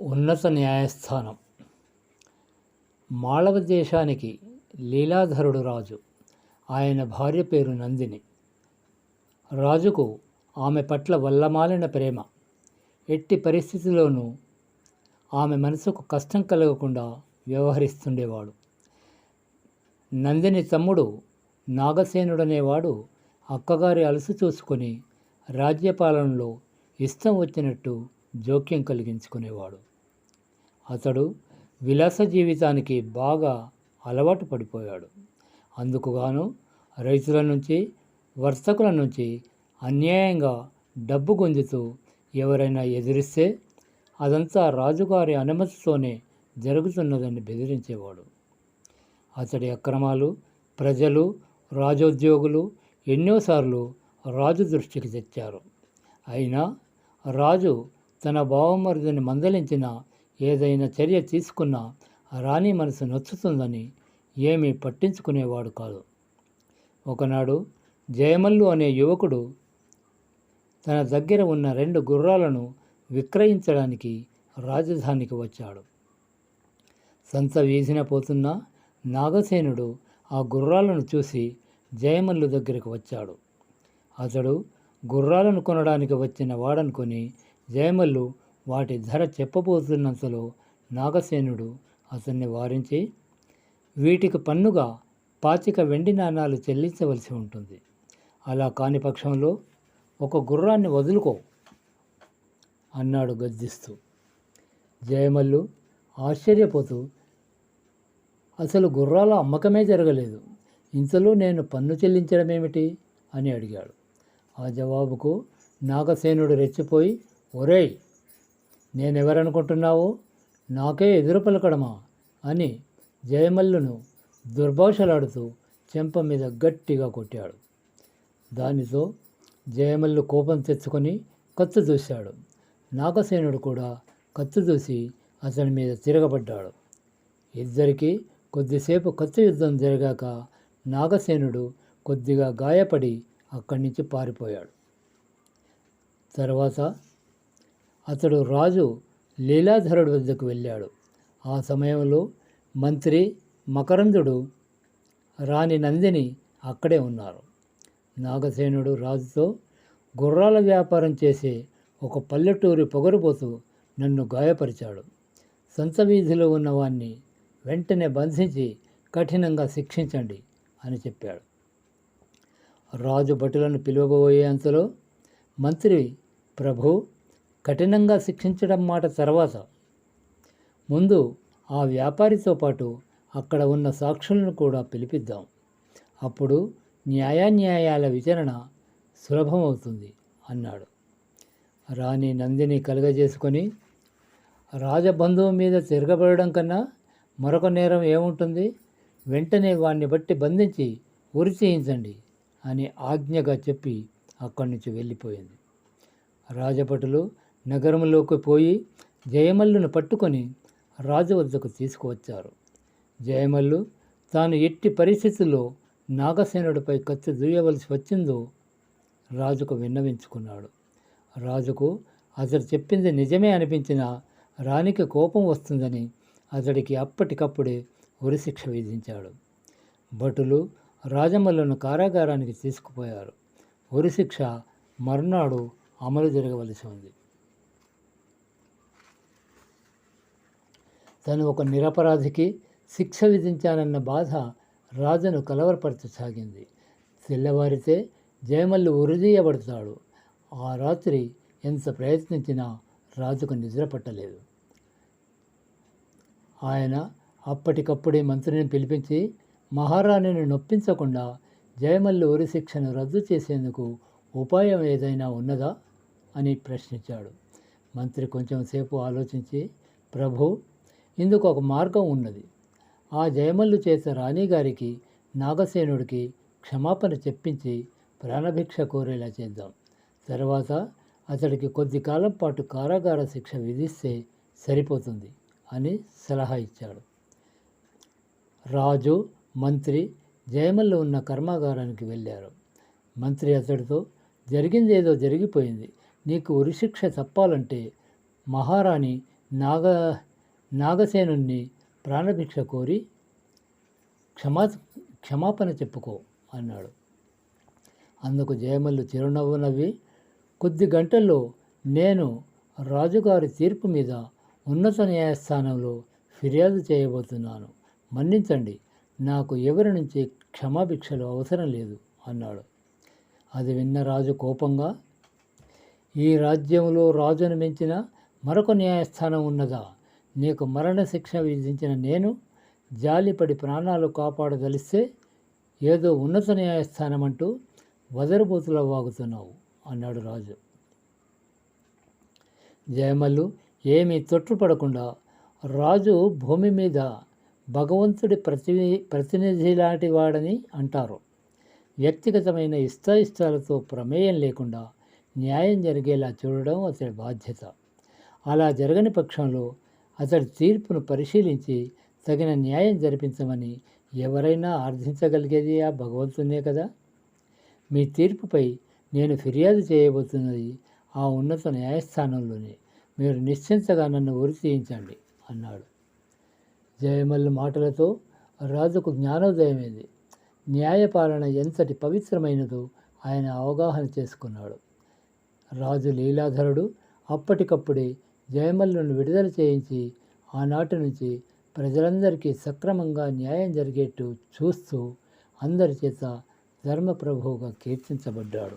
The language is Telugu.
ఉన్నత న్యాయస్థానం. మాళవ దేశానికి లీలాధరుడు రాజు. ఆయన భార్య పేరు నందిని. రాజుకు ఆమె పట్ల వల్లమాలిన ప్రేమ. ఎట్టి పరిస్థితిలోనూ ఆమె మనసుకు కష్టం కలగకుండా వ్యవహరిస్తుండేవాడు. నందిని తమ్ముడు నాగసేనుడనేవాడు అక్కగారి అలసు చూసుకొని రాజ్యపాలనలో ఇష్టం వచ్చినట్టు జోక్యం కలిగించుకునేవాడు. అతడు విలాస జీవితానికి బాగా అలవాటు పడిపోయాడు. అందుకుగాను రైతుల నుంచి, వర్తకుల నుంచి అన్యాయంగా డబ్బు గుంజుతూ ఎవరైనా ఎదిరిస్తే అదంతా రాజుగారి అనుమతితోనే జరుగుతున్నదని బెదిరించేవాడు. అతడి అక్రమాలు ప్రజలు, రాజోద్యోగులు ఎన్నోసార్లు రాజు దృష్టికి తెచ్చారు. అయినా రాజు తన బావమరిదిని మందలించినా, ఏదైనా చర్య తీసుకున్నా రాణి మనసు నొచ్చుతుందని ఏమీ పట్టించుకునేవాడు కాదు. ఒకనాడు జయమల్లు అనే యువకుడు తన దగ్గర ఉన్న 2 గుర్రాలను విక్రయించడానికి రాజధానికి వచ్చాడు. సంత వీధిన పోతున్న నాగసేనుడు ఆ గుర్రాలను చూసి జయమల్లు దగ్గరికి వచ్చాడు. అతడు గుర్రాలను కొనడానికి వచ్చిన వాడనుకొని జయమల్లు వాటి ధర చెప్పబోతున్నంతలో నాగసేనుడు అతన్ని వారించి, వీటికి పన్నుగా 25 వెండి నాణాలు చెల్లించవలసి ఉంటుంది. అలా కాని పక్షంలో ఒక గుర్రాన్ని వదులుకో అన్నాడు గద్దిస్తూ. జయమల్లు ఆశ్చర్యపోతూ, అసలు గుర్రాల అమ్మకమే జరగలేదు, ఇంతలో నేను పన్ను చెల్లించడమేమిటి అని అడిగాడు. ఆ జవాబుకు నాగసేనుడు రెచ్చిపోయి, ఒరేయ్, నేనెవరనుకుంటున్నావో, నాకే ఎదురు పలకడమా అని జయమల్లును దుర్భాషలాడుతూ చెంప మీద గట్టిగా కొట్టాడు. దానితో జయమల్లు కోపం తెచ్చుకొని కత్తి దూశాడు. నాగసేనుడు కూడా కత్తి దూసి అతని మీద తిరగబడ్డాడు. ఇద్దరికీ కొద్దిసేపు కత్తి యుద్ధం జరిగాక నాగసేనుడు కొద్దిగా గాయపడి అక్కడి నుంచి పారిపోయాడు. తర్వాత అతడు రాజు లీలాధరుడి వద్దకు వెళ్ళాడు. ఆ సమయంలో మంత్రి మకరందుడు, రాణి నందిని అక్కడే ఉన్నారు. నాగసేనుడు రాజుతో, గుర్రాల వ్యాపారం చేసే ఒక పల్లెటూరి పొగరుపోతూ నన్ను గాయపరిచాడు. సంత వీధిలో ఉన్నవాణ్ణి వెంటనే బంధించి కఠినంగా శిక్షించండి అని చెప్పాడు. రాజు భటులను పిలువబోయే అంతలో మంత్రి, ప్రభు, కఠినంగా శిక్షించడం మాట తర్వాత ముందు ఆ వ్యాపారితో పాటు అక్కడ ఉన్న సాక్షులను కూడా పిలిపిద్దాం. అప్పుడు న్యాయాన్యాయాల విచారణ సులభమవుతుంది అన్నాడు. రాణి నందిని కలుగజేసుకొని, రాజబంధువు మీద తిరగబడడం కన్నా మరొక నేరం ఏముంటుంది, వెంటనే వాణ్ణి బట్టి బంధించి ఉరి చేయించండి అని ఆజ్ఞగా చెప్పి అక్కడి నుంచి వెళ్ళిపోయింది. రాజభటులు నగరంలోకి పోయి జయమల్లును పట్టుకొని రాజు వద్దకు తీసుకువచ్చారు. జయమల్లు తాను ఎట్టి పరిస్థితుల్లో నాగసేనుడిపై కత్తి దూయవలసి వచ్చిందో రాజుకు విన్నవించుకున్నాడు. రాజుకు అతడు చెప్పింది నిజమే అనిపించిన రాణికి కోపం వస్తుందని అతడికి అప్పటికప్పుడే ఉరిశిక్ష విధించాడు. భటులు రాజమల్లును కారాగారానికి తీసుకుపోయారు. ఉరిశిక్ష మర్నాడు అమలు జరగవలసి ఉంది. తను ఒక నిరపరాధికి శిక్ష విధించానన్న బాధ రాజును కలవరపరచసాగింది. తెల్లవారితే జయమల్లు ఉరిదీయబడతాడు. ఆ రాత్రి ఎంత ప్రయత్నించినా రాజుకు నిద్ర పట్టలేదు. ఆయన అప్పటికప్పుడే మంత్రిని పిలిపించి మహారాణిని నొప్పించకుండా జయమల్లు ఉరిశిక్షను రద్దు చేసేందుకు ఉపాయం ఏదైనా ఉన్నదా అని ప్రశ్నించాడు. మంత్రి కొంచెం సేపు ఆలోచించి, ప్రభు, ఇందుకు ఒక మార్గం ఉన్నది. ఆ జయమల్లు చేత రాణిగారికి, నాగసేనుడికి క్షమాపణ చెప్పించి ప్రాణభిక్ష కోరేలా చేద్దాం. తర్వాత అతడికి కొద్ది కాలం పాటు కారాగార శిక్ష విధిస్తే సరిపోతుంది అని సలహా ఇచ్చాడు. రాజు, మంత్రి జయమల్లు ఉన్న కర్మాగారానికి వెళ్ళారు. మంత్రి అతడితో, జరిగిందేదో జరిగిపోయింది, నీకు ఉరిశిక్ష తప్పాలంటే మహారాణి నాగ నాగసేనుణ్ణి ప్రాణభిక్ష కోరి క్షమా క్షమాపణ చెప్పుకో అన్నాడు. అందుకు జయమల్లు చిరునవ్వు నవ్వి, కొద్ది గంటల్లో నేను రాజుగారి తీర్పు మీద ఉన్నత న్యాయస్థానంలో ఫిర్యాదు చేయబోతున్నాను. మన్నించండి, నాకు ఎవరి నుంచి క్షమాభిక్షలు అవసరం లేదు అన్నాడు. అది విన్న రాజు కోపంగా, ఈ రాజ్యంలో రాజును మించిన మరొక న్యాయస్థానం ఉన్నదా? నీకు మరణశిక్ష విధించిన నేను జాలిపడి ప్రాణాలు కాపాడదలిస్తే ఏదో ఉన్నత న్యాయస్థానం అంటూ వదరుబోతులా వాగుతున్నావు అన్నాడు రాజు. జయమల్లు ఏమీ తొట్టుపడకుండా, రాజు భూమి మీద భగవంతుడి ప్రతినిధి లాంటి వాడని అంటారు. వ్యక్తిగతమైన ఇష్టాయిష్టాలతో ప్రమేయం లేకుండా న్యాయం జరిగేలా చూడడం అతడి బాధ్యత. అలా జరగని పక్షంలో అతడి తీర్పును పరిశీలించి తగిన న్యాయం జరిపించమని ఎవరైనా ఆర్థించగలిగేది ఆ భగవంతునే కదా. మీ తీర్పుపై నేను ఫిర్యాదు చేయబోతున్నది ఆ ఉన్నత న్యాయస్థానంలోనే. మీరు నిశ్చింతగా నన్ను ఉరి తీయించండి అన్నాడు. జయమల్లు మాటలతో రాజుకు జ్ఞానోదయమైంది. న్యాయపాలన ఎంతటి పవిత్రమైనదో ఆయన అవగాహన చేసుకున్నాడు. రాజు లీలాధరుడు అప్పటికప్పుడే జయమల్లును విడుదల చేయించి ఆనాటి నుంచి ప్రజలందరికీ సక్రమంగా న్యాయం జరిగేట్టు చూస్తూ అందరి చేత ధర్మప్రభువుగా కీర్తించబడ్డాడు.